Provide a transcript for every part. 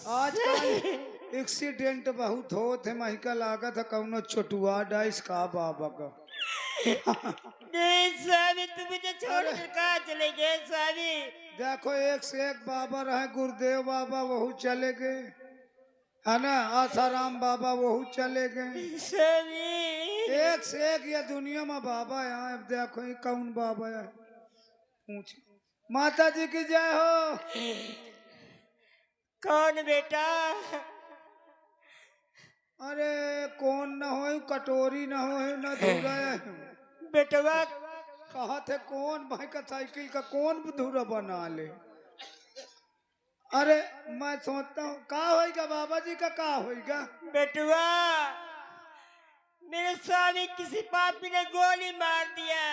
आजकल एक्सीडेंट बहुत होत है। महिका लागत है कौनो चोटुआ डाइस का बाबा का। नहीं स्वामी, तुम मुझे छोड़ अरे कर कहाँ चले गए स्वामी? देखो एक से एक बाबा रहे, गुरुदेव बाबा वहू चले गए, है ना, आसाराम बाबा वहू चले गए। स्वामी एक से एक ये दुनिया में बाबा है। अब देखो ये कौन बाबा है, पूछ। माता जी की जय हो। कौन बेटा? अरे कौन न हो, कटोरी न हो न धुरा है। बेटवा कहा थे कौन भाई का साइकिल का कौन धुरा बना ले। अरे मैं सोचता हूँ का होएगा बाबा जी का, का होएगा। बेटवा, मेरे स्वामी किसी पापी ने गोली मार दिया।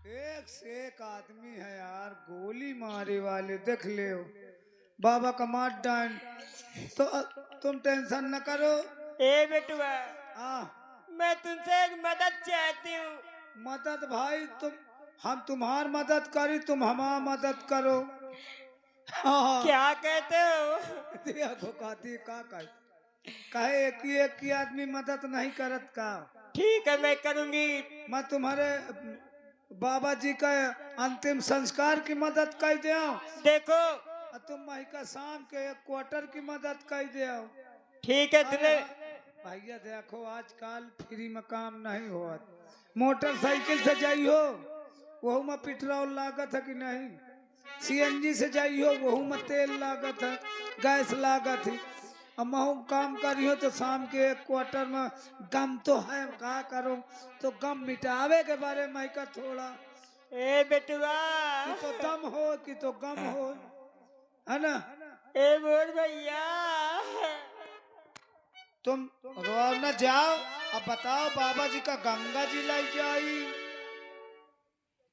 एक से एक आदमी है यार, गोली मारे वाले देख ले हो। बाबा का मार डांड तो तुम टेंशन न करो। ए बेटवा, हाँ मैं तुमसे एक मदद चाहती हूँ। मदद भाई, हम तुम्हार मदद करी, तुम हमार मदद करो। हाँ क्या कहते हो? देखो कहती का कहे एक ही आदमी मदद नहीं करत का। ठीक है, मैं करूंगी। मैं तुम्हारे बाबा जी का अंतिम संस्कार की मदद कर दे। देखो, तुम माही का शाम के एक क्वार्टर की मदद कर दे। ठीक है तुम्हें। भैया देखो आजकल फ्री में काम नहीं हो। मोटरसाइकिल से जाइयो वहू में पेट्रोल लागत है कि नहीं, सीएनजी से जाइयो वहू में तेल लागत है, गैस लागत है। अब महू काम करियो तो शाम के एक क्वार्टर में गम तो है, का करो तो गम मिटावे के बारे में का थोड़ा। ए बेटवा, कि तो दम हो कि तो गम हो, है ना। ए बोल भैया, तुम रो न जाओ। अब बताओ बाबा जी का गंगा जी लाई जाई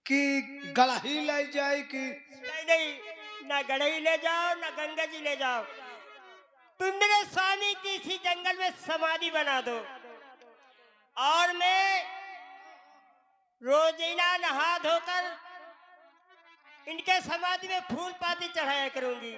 कि गड़ही लाई जाई कि नहीं नहीं, ना गढ़ई ले जाओ ना गंगा जी ले जाओ। तुम मेरे स्वामी की इसी जंगल में समाधि बना दो और मैं रोजीना नहा धोकर इनके समाधि में फूल पाती चढ़ाया करूंगी।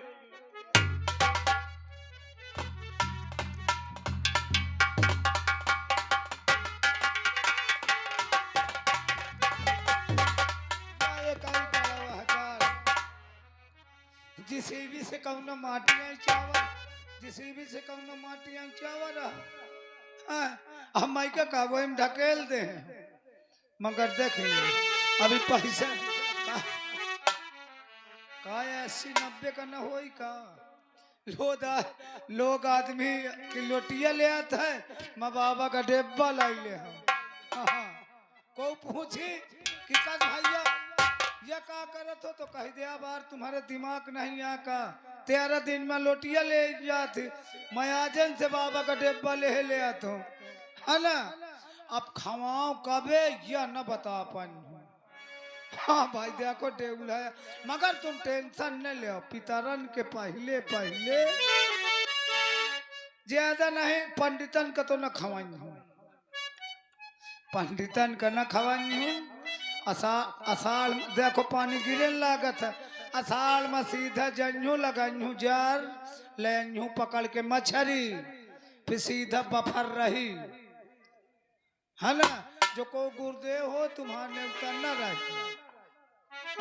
जिसीबी से कौनो माटियां चावल, जिसीबी से कौनो माटियां चावल हम माइका का वो हम ढकेल दे। मगर देख लो अभी पैसा का 80-90 का न होई का। लोग आदमी की लोटिया ले आता है, माँ बाबा का डेब्बा लाई ले हम। को पूछी कि कल भैया या का करत हो तो कह दिया बार तुम्हारे दिमाग नहीं आ का। 13 दिन में लोटिया ले जाती, मैं आजन से बाबा का डेब्बा ले आता हूँ, है ना। अब खवाओ कबे या न बता पानी। हाँ भाई देखो टेबल है, मगर तुम टेंशन न ले। पितरन के पहले पहले ज्यादा नहीं, पंडितन का तो न खवाई हूँ, पंडितन का न खवाई हूँ। अषाढ़ देखो पानी गिरे लागत है, अषाढ़ में सीधा जन्यू लगन्यू जार लेन्यू पकड़ के मछरी, फिर सीधा बफर रही, है ना। जो को गुरुदेव हो तुम्हारे उतरना रही।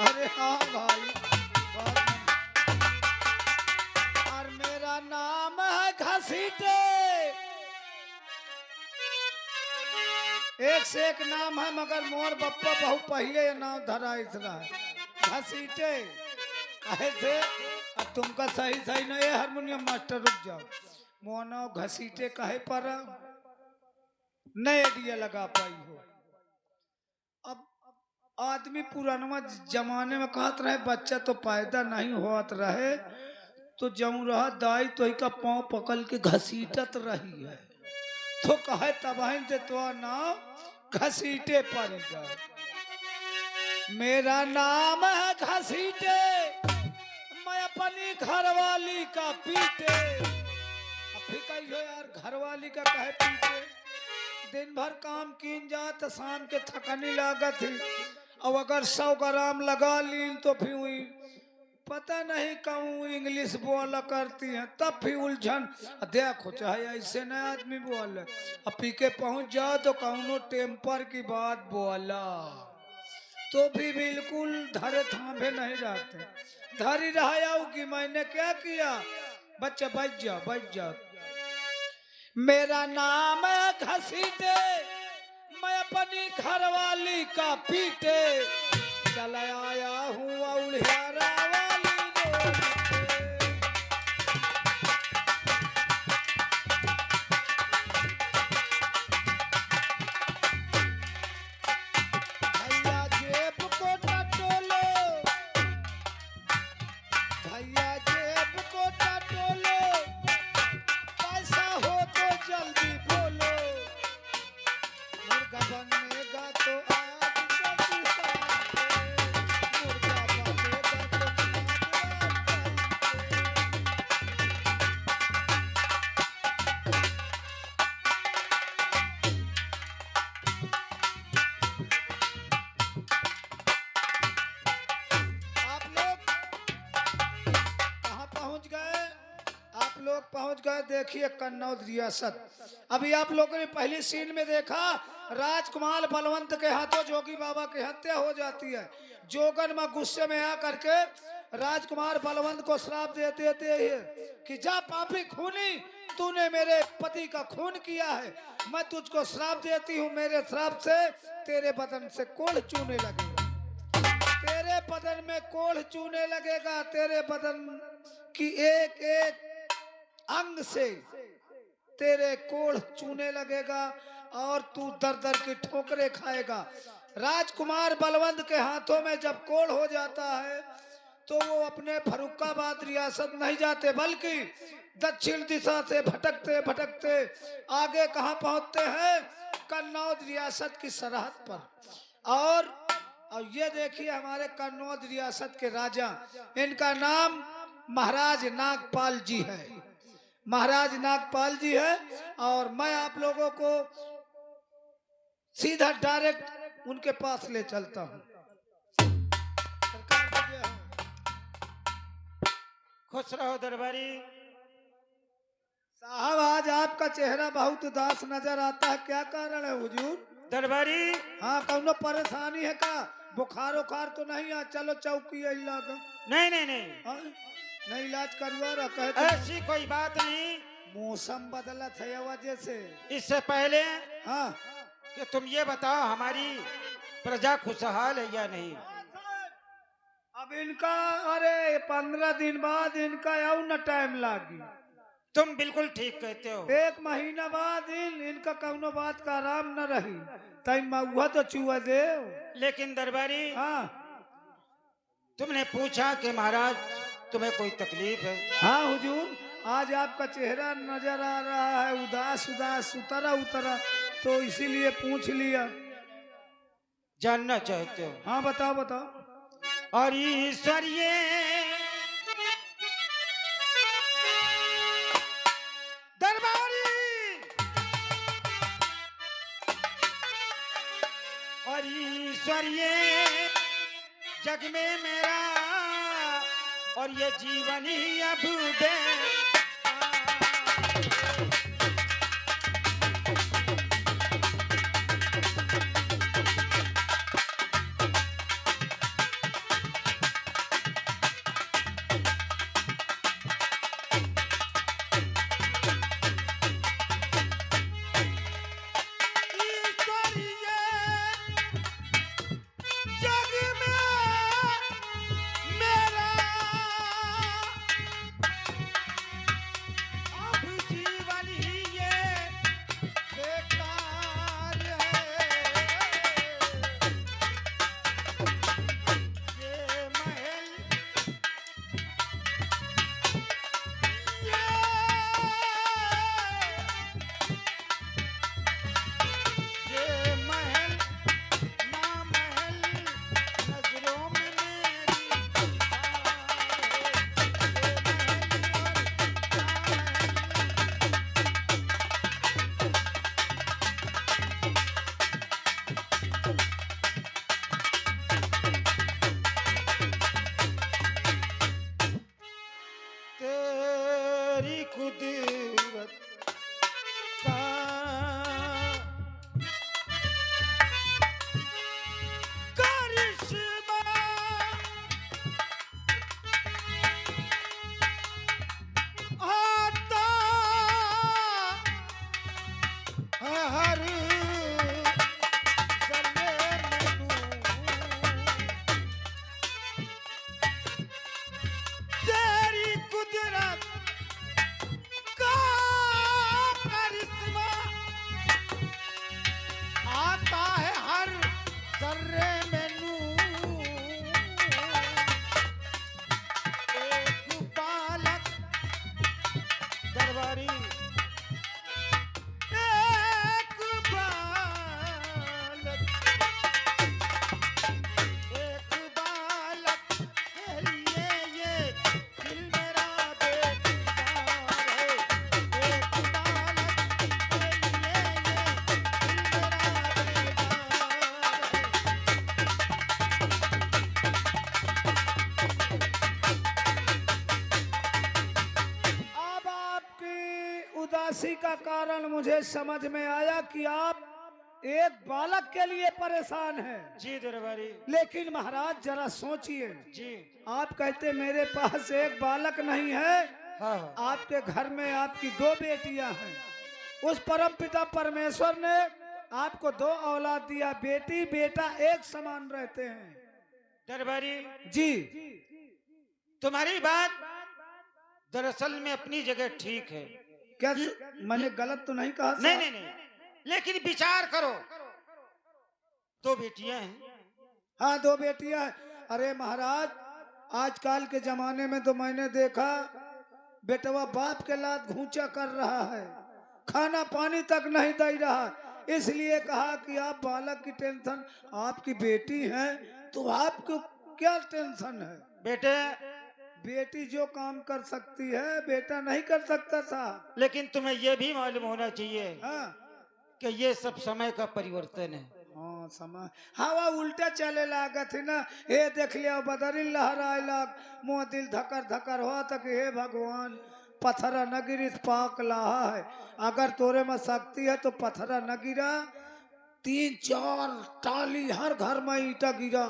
अरे हाँ भाई, और मेरा नाम है घसीटे। एक से एक नाम है, मगर मोर बप्पा बहुत पहले नाम धरा इसरा घसीटे। कहे से अब तुमका सही सही नहीं है। हारमोनियम मास्टर रुक जाओ, मोनो घसीटे कहे पर नए दिया लगा पाई हो। अब आदमी पुराना जमाने में कहत रहे बच्चा तो पैदा नहीं होत रहे तो जऊ रहा दाई तो ही का पाँव पकड़ के घसीटत रही है, तो कहे तबाइन से तो नाम घसीटे पड़ेगा। मेरा नाम है घसीटे, मैं अपनी घरवाली का पीटे। अब फिर कहियो यार घरवाली का कहे पीटे, दिन भर काम कीन जात शाम के थकनी लागत ही। अब अगर 100 ग्राम लगा ली तो फिर पता नहीं कहूँ इंग्लिश बोला करती हैं तब भी उलझन। देखो चाहे ऐसे न आदमी बोल अब पी के पहुंच जाओ तो कौनो टेम्पर की बात बोला तो भी बिल्कुल धरे थामे नहीं रहते। धरी रहा कि मैंने क्या किया। बच्चा बच जा। मेरा नाम है घसीटे, मैं अपनी घरवाली का पीटे चला आया हूँ औलियारा वाली रोड पे। भैया जेब को टटोलो, भैया जेब को टटोलो, पैसा हो तो जल्दी बोलो, मुर्गा बनेगा तो आज जल्दी साथ में, मुर्गा बनेगा तो आज जल्दी। आप लोग कहाँ पहुंच गए। आप लोग पहुंच गए देखिए कन्नौज रियासत। अभी आप लोगों ने पहली सीन में देखा राजकुमार बलवंत के हाथों जोगी बाबा की हत्या हो जाती है। जोगन में गुस्से में आ करके राजकुमार बलवंत को श्राप दे देते हैं कि जा पापी खूनी, तूने मेरे पति का खून किया है, मैं तुझको श्राप देती हूँ। मेरे श्राप से तेरे बदन से कोढ़ चूने लगेगा, तेरे बदन में कोढ़ चूने लगेगा, तेरे बदन की एक एक अंग से तेरे कोढ़ चूने लगेगा और तू दर दर की ठोकरें खाएगा। राजकुमार बलवंत के हाथों में जब कोढ़ हो जाता है तो वो अपने फर्रुखाबाद रियासत नहीं जाते बल्कि दक्षिण दिशा से भटकते भटकते आगे कहाँ पहुंचते हैं, कन्नौज रियासत की सरहद पर। और ये देखिए हमारे कन्नौज रियासत के राजा, इनका नाम महाराज नागपाल जी है, महाराज नागपाल जी है। और मैं आप लोगों को सीधा डायरेक्ट उनके पास ले चलता हूँ। सरकार की जय हो। खुश रहो दरबारी। साहब आज आपका चेहरा बहुत उदास नजर आता है, क्या कारण है हुजूर। दरबारी हाँ कौनो परेशानी है का, बुखार उखार तो नहीं है। चलो चौकी है इलाका। नहीं हाँ? नहीं इलाज करवा रहा कहते ऐसी कोई बात नहीं। मौसम बदला था वजह से। इससे पहले हाँ कि तुम ये बताओ हमारी प्रजा खुशहाल है या नहीं। अब इनका अरे 15 दिन बाद इनका और न टाइम लागी। तुम बिल्कुल ठीक कहते हो। 1 महीना बाद इनका कौनो बात का आराम न रही तई महुआ तो चुआ दे। लेकिन दरबारी हाँ तुमने पूछा कि महाराज तुम्हें कोई तकलीफ है। हाँ हुजूर आज आपका चेहरा नजर आ रहा है उदास उदास उतरा उतरा, तो इसीलिए पूछ लिया। जानना चाहते हो। हाँ बताओ बताओ। और ईश्वरीय दरबारी और ईश्वरीय जग में मेरा और ये जीवन ही अब बे जीवन ही तेरी कुदरत का करिश्मा आता है हर जले मैनू तेरी कुदरत का करिश्मा आता है हर जर्रे मैनू एक बालक दरबारी एक बालक के लिए ये दिल मेरा बेकरार है एक बालक के लिए ये दिल मेरा बेकरार है अब आपकी उदासी का कारण मुझे समझ में आया कि आप एक बालक के लिए परेशान हैं। जी दरबारी लेकिन महाराज जरा सोचिए, जी आप कहते मेरे पास एक बालक नहीं है, हाँ आपके घर में आपकी दो बेटियां हैं। उस परम पिता परमेश्वर ने आपको दो औलाद दिया, बेटी बेटा एक समान रहते हैं। दरबारी जी तुम्हारी बात दरअसल में अपनी जगह ठीक है। क्या मैंने गलत तो नहीं कहा? नहीं नहीं नहीं, लेकिन विचार करो, दो बेटियां हैं। हाँ दो बेटियां हैं। अरे महाराज आजकल के जमाने में तो मैंने देखा बेटवा बाप के लात घूंचा कर रहा है, खाना पानी तक नहीं दे रहा। इसलिए कहा कि आप बालक की टेंशन, आपकी बेटी है तो आपको क्या टेंशन है? बेटे बेटी जो काम कर सकती है बेटा नहीं कर सकता था। लेकिन तुम्हें यह भी मालूम होना चाहिए हाँ कि ये सब समय का परिवर्तन है। हाँ समय हवा उल्टा चले लागा थी ना। हे देख लिया बदरी लहराए लाग, मुँह दिल धकर धकर हो तक हे भगवान पत्थरा न गिरिस पाक लाहा है। अगर तोरे में शक्ति है तो पत्थरा न गिरा, 3-4 टाली हर घर में ईटा गिरा।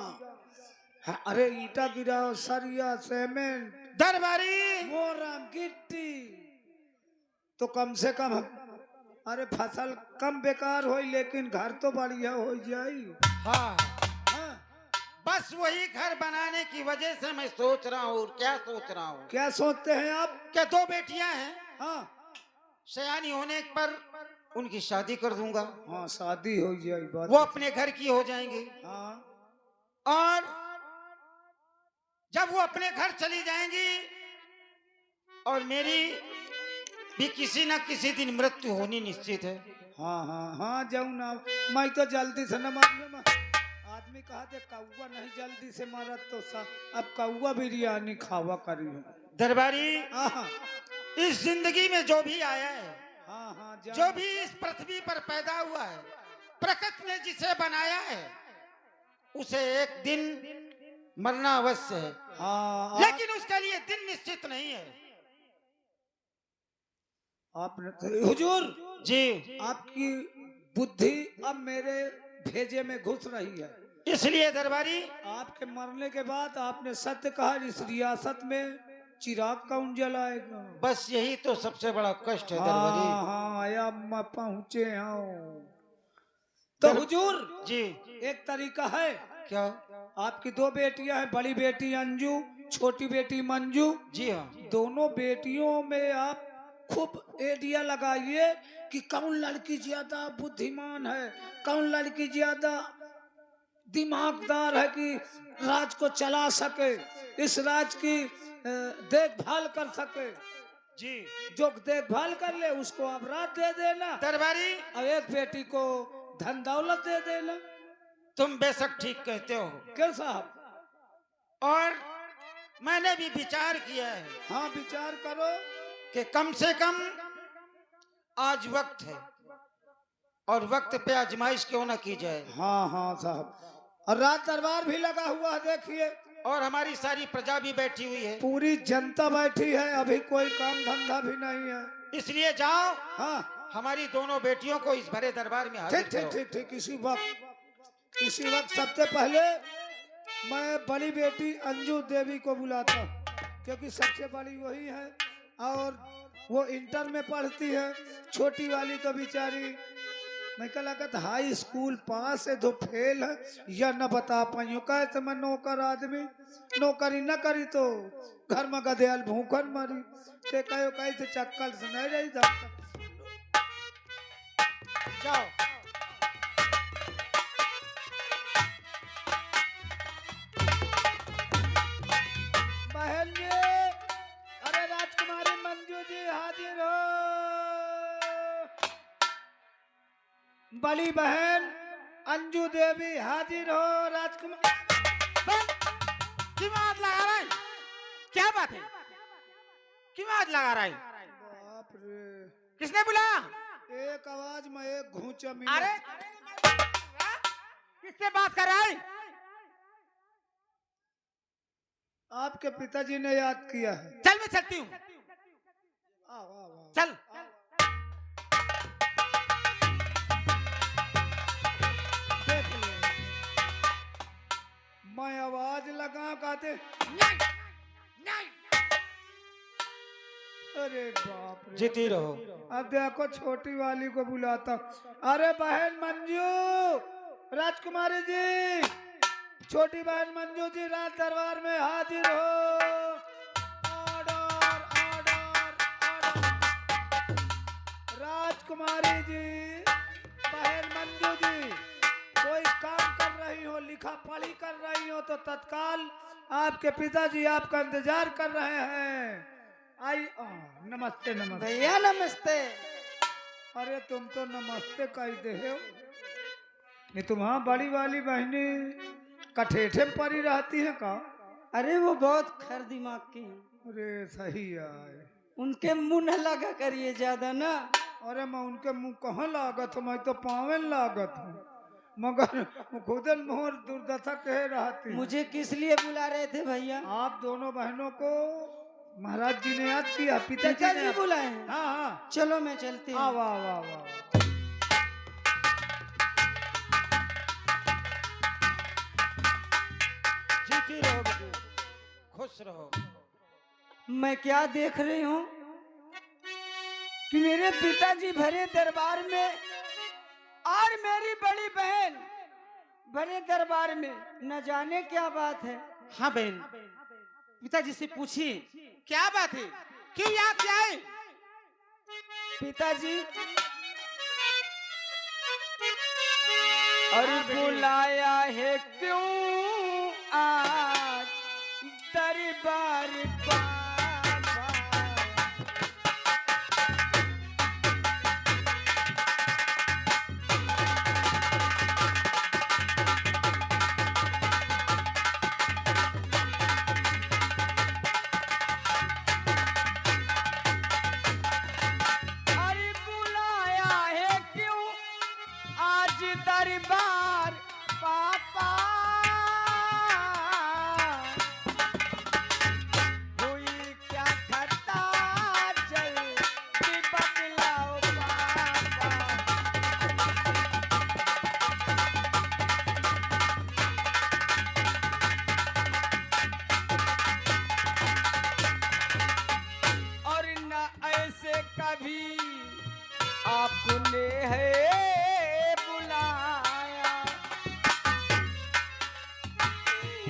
अरे ईटा गिरा, सरिया सीमेंट दरबारी मोरम गिट्टी, तो कम से कम अरे फसल कम बेकार होई लेकिन घर तो बढ़िया हो जाई। हाँ हाँ, बस वही घर बनाने की वजह से मैं सोच रहा हूँ। क्या सोच रहा हूँ? क्या सोचते हैं आप? क्या दो बेटियां हैं, हाँ सयानी होने पर उनकी शादी कर दूंगा, हाँ शादी हो जाए बात। वो अपने घर की हो जाएंगी, हाँ और जब वो अपने घर चली जाएंगी और मेरी भी किसी न किसी दिन मृत्यु होनी निश्चित है। हाँ हाँ हाँ जाऊँ ना मैं तो जल्दी से न मारियो। आदमी कहा थे कौआ नहीं जल्दी से मारत तो अब कौआ बिरयानी खावा करी है। दरबारी हाँ इस जिंदगी में जो भी आया है, हाँ हाँ जो भी इस पृथ्वी पर पैदा हुआ है, प्रकृति ने जिसे बनाया है उसे एक दिन मरना अवश्य है। हाँ लेकिन उसके लिए दिन निश्चित नहीं है। आपने तो हुजूर जी आपकी बुद्धि अब मेरे भेजे में घुस रही है। इसलिए दरबारी आपके मरने के बाद आपने सत्य कहा, इस रियासत में चिराग कौन जलाएगा? बस यही तो सबसे बड़ा कष्ट है हाँ दरबारी। हाँ अब मैं पहुंचे हूँ। तो हुजूर जी एक तरीका है। क्या? आपकी दो बेटियां हैं, बड़ी बेटी अंजू, छोटी बेटी मंजू। जी हाँ। दोनों बेटियों में आप खूब आइडिया लगाइए कि कौन लड़की ज्यादा बुद्धिमान है, कौन लड़की ज्यादा दिमागदार है कि राज को चला सके, इस राज की देखभाल कर सके। जी जो देखभाल कर ले उसको आप राज दे देना दरबारी, और एक बेटी को धन दौलत दे देना। तुम बेशक ठीक कहते हो, क्यों साहब? और मैंने भी विचार किया है हाँ विचार करो कि कम से कम आज वक्त है और वक्त पे आजमाइश क्यों ना की जाए। हाँ हाँ साहब, और रात दरबार भी लगा हुआ है देखिए। और हमारी सारी प्रजा भी बैठी हुई है, पूरी जनता बैठी है, अभी कोई काम धंधा भी नहीं है। इसलिए जाओ हाँ हमारी दोनों बेटियों को इस भरे दरबार में हाजिर ठीक ठीक करो। ठीक ठीक। इसी वक्त सबसे पहले मैं बड़ी बेटी अंजू देवी को बुलाता हूँ, क्योंकि सबसे बड़ी वही है और वो इंटर में पढ़ती है। छोटी वाली तो बेचारी मैं कह लागत हाई स्कूल पास है, तो फेल है या न बता पाइयो। कहे तो मैं नौकर आदमी, नौकरी न करी तो घर में गदयाल भूखन मरी। ते कहो कहीं से चक्कर से नहीं रही जाता। जाओ बहन जी, अरे राजकुमारी मंजू जी हाजिर हो। बड़ी बहन अंजू देवी हाजिर हो। राजकुमार क्यों हाथ लगा रहा है? क्या बात है? क्यों हाथ लगा रहा है? बाप रे, किसने बुलाया? एक आवाज में एक घूंचा मिला। अरे किससे बात कर रहा है? आपके पिताजी ने याद किया है। चल मैं चलती हूँ, आओ आओ आओ। चल। देख ले, मैं आवाज लगा कहते अरे बाप रे। जीती रहो। अब देखो छोटी वाली को बुलाता हूं। अरे बहन मंजू, राजकुमारी जी, छोटी बहन मंजू जी राज दरबार में हाजिर हो। Order order order. राजकुमारी जी, बहन मंजू जी, कोई काम कर रही हो, लिखा पढ़ी कर रही हो तो तत्काल आपके पिताजी आपका इंतजार कर रहे हैं। आई नमस्ते नमस्ते। भैया नमस्ते। अरे तुम तो नमस्ते कह दे हो। ये तुम्हारा बड़ी वाली बहनी कठेठे में पड़ी रहती है का? अरे वो बहुत खर दिमाग की हैं। अरे सही आए। उनके मुंह न लगा करिए ज्यादा ना। अरे मैं उनके मुंह कहाँ लागत हूँ, मैं तो पावे लागत हूँ, मगर खुदन मोहर दुर्दशा कह रहती है। मुझे किस लिए बुला रहे थे भैया? आप दोनों बहनों को महाराज जी ने याद किया, पिताजी पिताजी ने। बुलाए हैं? हाँ हाँ, चलो मैं चलती हूँ। वाह वाह वाह वाह। जीती रहो बेटी, खुश रहो। मैं क्या देख रही हूँ कि मेरे पिताजी भरे दरबार में और मेरी बड़ी बहन भरे दरबार में, न जाने क्या बात है। हाँ बहन, पिताजी से पूछिए क्या बात है, क्यों याद क्या है? पिताजी और बुलाया है क्यों आज दरबार बाबा? अरे बुलाया है क्यों आज दरबार पापा? हुई क्या घटना जल्दी बतलाओ पापा। और न ऐसे कभी आपने है बुलाया,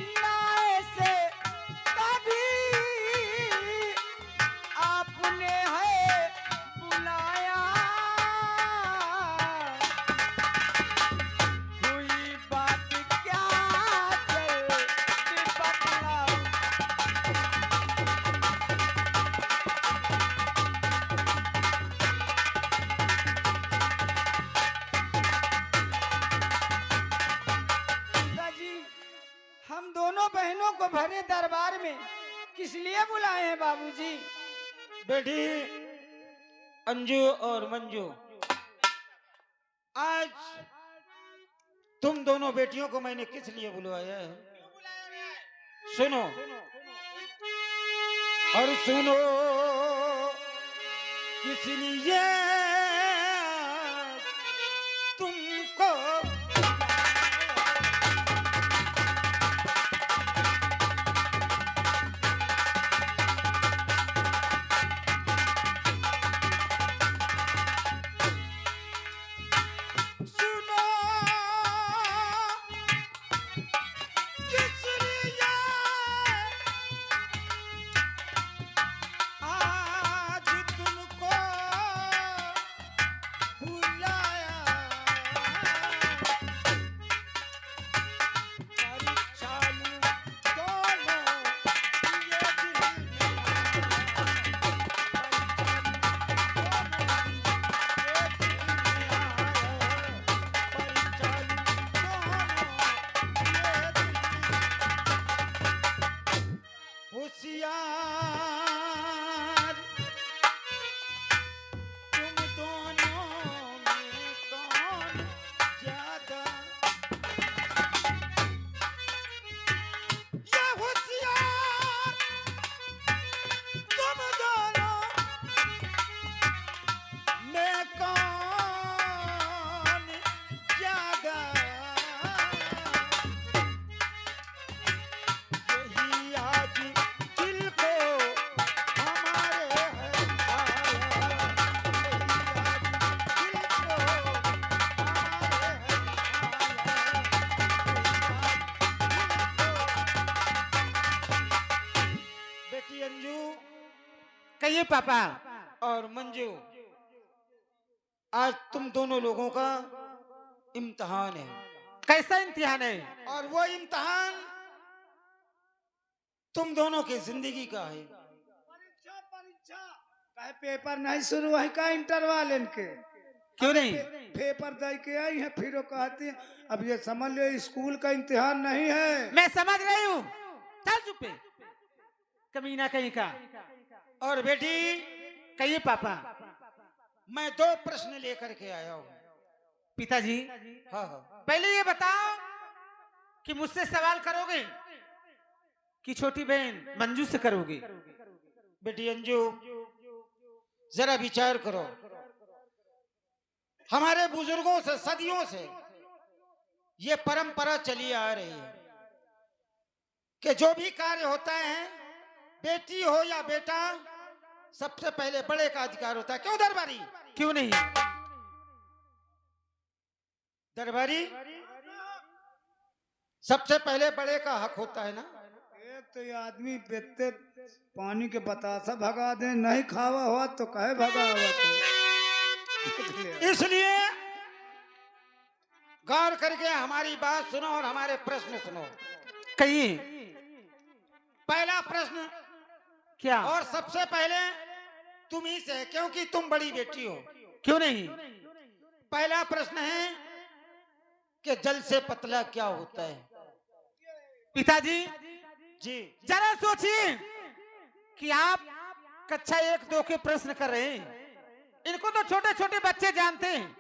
न ऐसे कभी आपने है बुलाया। हुई बात क्या जल्दी बतलाओ। पिताजी, हम दोनों बहनों को भरे दरबार में किस लिए बुलाए हैं बाबूजी? बेटी अंजू और मंजू, आज तुम दोनों बेटियों को मैंने किस लिए बुलवाया है सुनो और सुनो किस लिए तुमको सुनो किस लिए आज तुमको बुलाया चालू दोनों ये दिल होशियार तुम दोनों में कौन ज्यादा ये होशियार तुम दोनों में कौन ज्यादा यही आज दिल को हमारे है आया यही आज दिल को हमारे है आया बेटी अंजू कहिए पापा। और मंजू आज तुम दोनों लोगों का इम्तिहान है कैसा इम्तिहान है? और वो इम्तिहान तुम दोनों की जिंदगी का है परीक्षा परीक्षा काहे पेपर नहीं शुरू है का इंटरवल इनके क्यों नहीं? पेपर दे के आई है फिर वो कहती है अब ये समझ लो स्कूल का इम्तिहान नहीं है। मैं समझ रही हूँ, चल चुप है। कमीना कहीं का। और बेटी कहिए पापा। मैं 2 प्रश्न लेकर के आया हूँ। पिताजी हाँ हाँ पहले ये बताओ कि मुझसे सवाल करोगे कि छोटी बहन मंजू से करोगे? बेटी अंजू जरा विचार करो, हमारे बुजुर्गों से सदियों से ये परंपरा चली आ रही है कि जो भी कार्य होता है बेटी हो या बेटा सबसे पहले बड़े का अधिकार होता है। क्यों दरबारी? क्यों नहीं? दरबारी सबसे पहले बड़े का हक होता है ना। एक तो ये आदमी बेते पानी के बतासा भगा दे, नहीं खावा हुआ तो कहे भगा हुआ तो इसलिए गौर करके हमारी बात सुनो और हमारे प्रश्न सुनो। कहिए। पहला प्रश्न क्या? और सबसे पहले तुम ही से, क्योंकि तुम बड़ी बेटी हो। क्यों नहीं? पहला प्रश्न है कि जल से पतला क्या होता है? पिताजी जी जरा सोचिए कि आप कक्षा 1-2 के प्रश्न कर रहे हैं। इनको तो छोटे छोटे बच्चे जानते हैं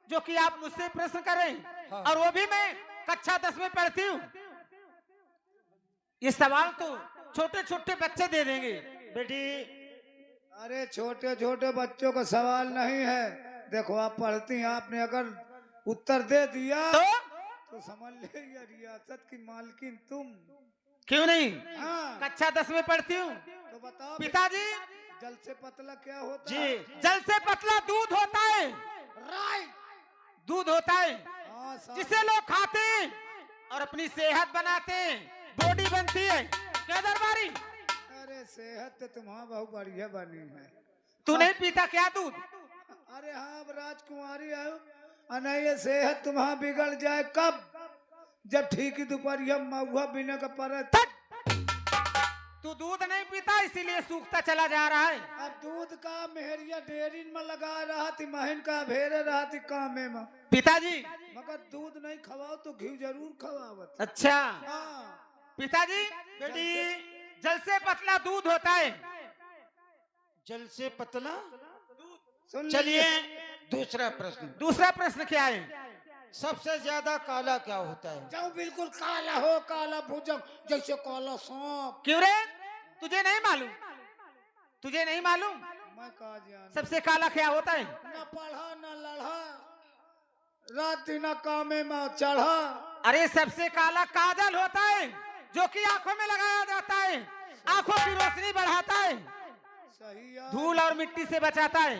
जो कि आप मुझसे प्रश्न कर रहे हैं। हाँ। और वो भी मैं कक्षा 10 में पढ़ती हूँ। ये सवाल तो छोटे छोटे बच्चे दे देंगे। बेटी अरे छोटे छोटे बच्चों का सवाल नहीं है। देखो आप पढ़ती हैं, आपने अगर उत्तर दे दिया तो समझ ले ये रियासत की मालकिन तुम। क्यों नहीं? हाँ कक्षा 10 में पढ़ती हूँ। तो बताओ पिताजी जल से पतला क्या होता जी है? जल से पतला दूध होता है। राइट। दूध होता है हाँ, साहब। जिसे लोग खाते हैं और अपनी सेहत बनाते हैं, बॉडी बनती है। क्या दरबारी? अरे सेहत तो तुम्हारा बहुत बढ़िया बनी है। तू नहीं पीता क्या दूध? अरे हाँ अब राजकुमारी आयो नहीं, ये सेहत तुम्हारा बिगड़ जाए कब? जब ठीक ही दोपहरिया महुआ बिना का पर तू दूध नहीं पीता इसीलिए सूखता चला जा रहा है। अब दूध का मेहरिया डेयरी में लगा रहा थी, महन का भेरे रहा थी कामे में। पिताजी मगर दूध नहीं खवाओ तो घी जरूर खवावत। अच्छा हाँ पिताजी बेटी जल से पतला दूध होता है। जल से पतला। सुन चलिए दूसरा प्रश्न। दूसरा प्रश्न क्या है? सबसे ज्यादा काला क्या होता है? जाओ बिल्कुल काला हो, काला भुजंग जैसे काला सांप। क्यों रे, तुझे नहीं मालूम? तुझे नहीं मालूम मैं कहा जान, सबसे काला क्या होता है? न पढ़ा न लढ़ा, रात दिन कामे में चढ़ा। अरे सबसे काला काजल होता है, जो कि आंखों में लगाया जाता है, आंखों की रोशनी बढ़ाता है, सही है। धूल और मिट्टी से बचाता है।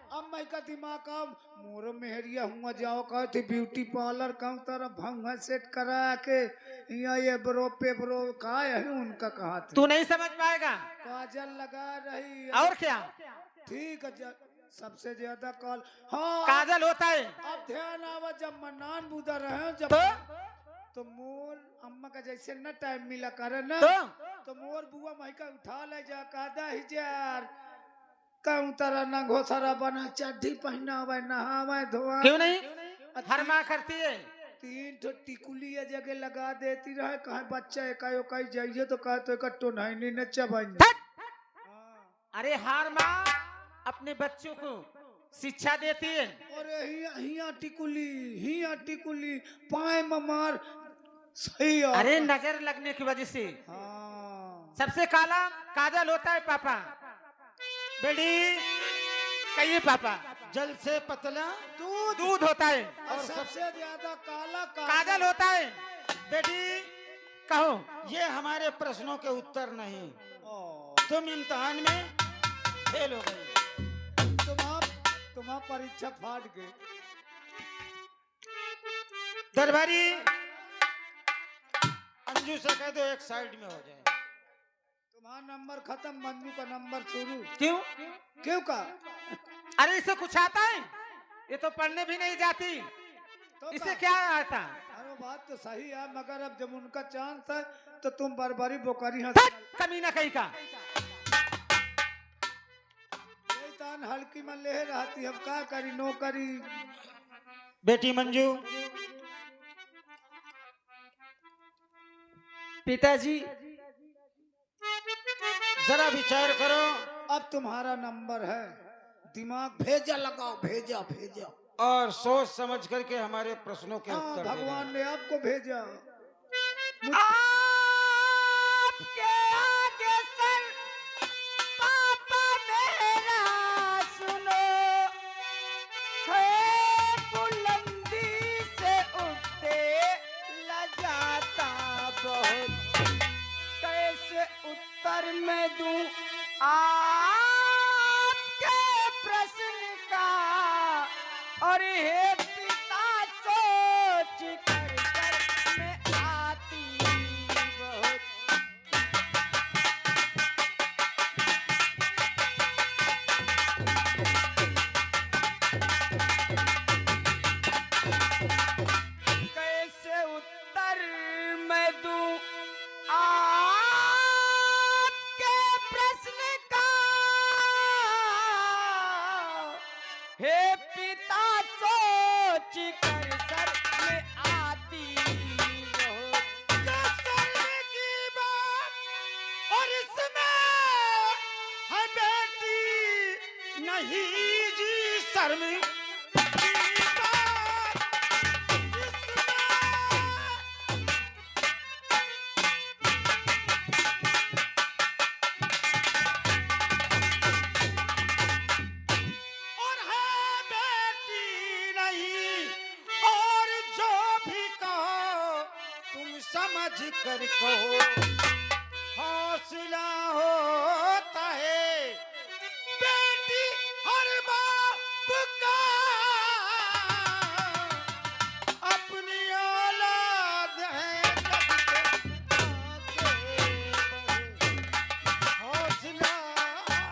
अब मैं का दिमाग का मोर मेहरिया हुआ जाओ कहे थे ब्यूटी पार्लर कम तरह भंग सेट करा के यहाँ ये ब्रो पे ब्रो कहा है उनका कहा थे। तू नहीं समझ पाएगा। काजल लगा रही है। और क्या? ठीक है सबसे ज्यादा कॉल हाँ काजल होता है। अब ध्यान आवा जब मनान बुदा रहे जब तो मोर अम्मा का जैसे न टाइम मिला करे न तो मोर बुआ माई का उठा ले जा का 10,000 कम तरह न घोसरा बना चड्ढी पहनावे नहावे धोआ। क्यों नहीं? हर माँ करती है। 3 ठो टिकुली ये जगह लगा देती रहे कहे बच्चा एकायो कहीं जाइए तो कहे तो एक टोनहाइनी न चबाई। अरे हर माँ अपने बच्चों को शिक्षा देती है। और हिया टिकुली पाए में मार सही है। अरे नजर लगने की वजह से। हाँ सबसे काला काजल होता है पापा। बेटी कहिए पापा। जल से पतला दूध होता है। और सबसे ज्यादा काला काजल होता है। बेटी कहो। ये हमारे प्रश्नों के उत्तर नहीं, ओ, तुम इम्तिहान में फेल हो गई। तुम्हारा परीक्षा फाट गई। दरबारी अंजू से कह दो एक साइड में हो जाए। तुम्हारा नंबर खत्म, मंजू का नंबर शुरू। क्यों का? अरे इसे कुछ आता है? ये तो पढ़ने भी नहीं जाती, तो इसे क्या आता? अरे बात तो सही है मगर अब जब उनका चांस है तो तुम बरबरी बोकारी कमीना कहीं का। तान हल्की में ले रहती हम का करी नौकरी। बेटी मंजू पिताजी जरा विचार करो। अब तुम्हारा नंबर है, दिमाग भेजा लगाओ, भेजा और सोच समझ करके हमारे प्रश्नों के हाँ उत्तर भगवान ने आपको भेजा। आपके आगे सर पापा मेरा सुनो, है बुलंदी से उठते लजाता बहुत, कैसे उत्तर मैं दूं आपके प्रश्न का, और हे पिता सोच कर में आती बहुत। कैसे उत्तर मैं दूं आपके प्रश्न का, हे पिता सोच कर सर में आती की बात और इसमें है बेटी नहीं जी शर्म की बात और है बेटी नहीं, और जो भी कहो तुम समझ कर कहो।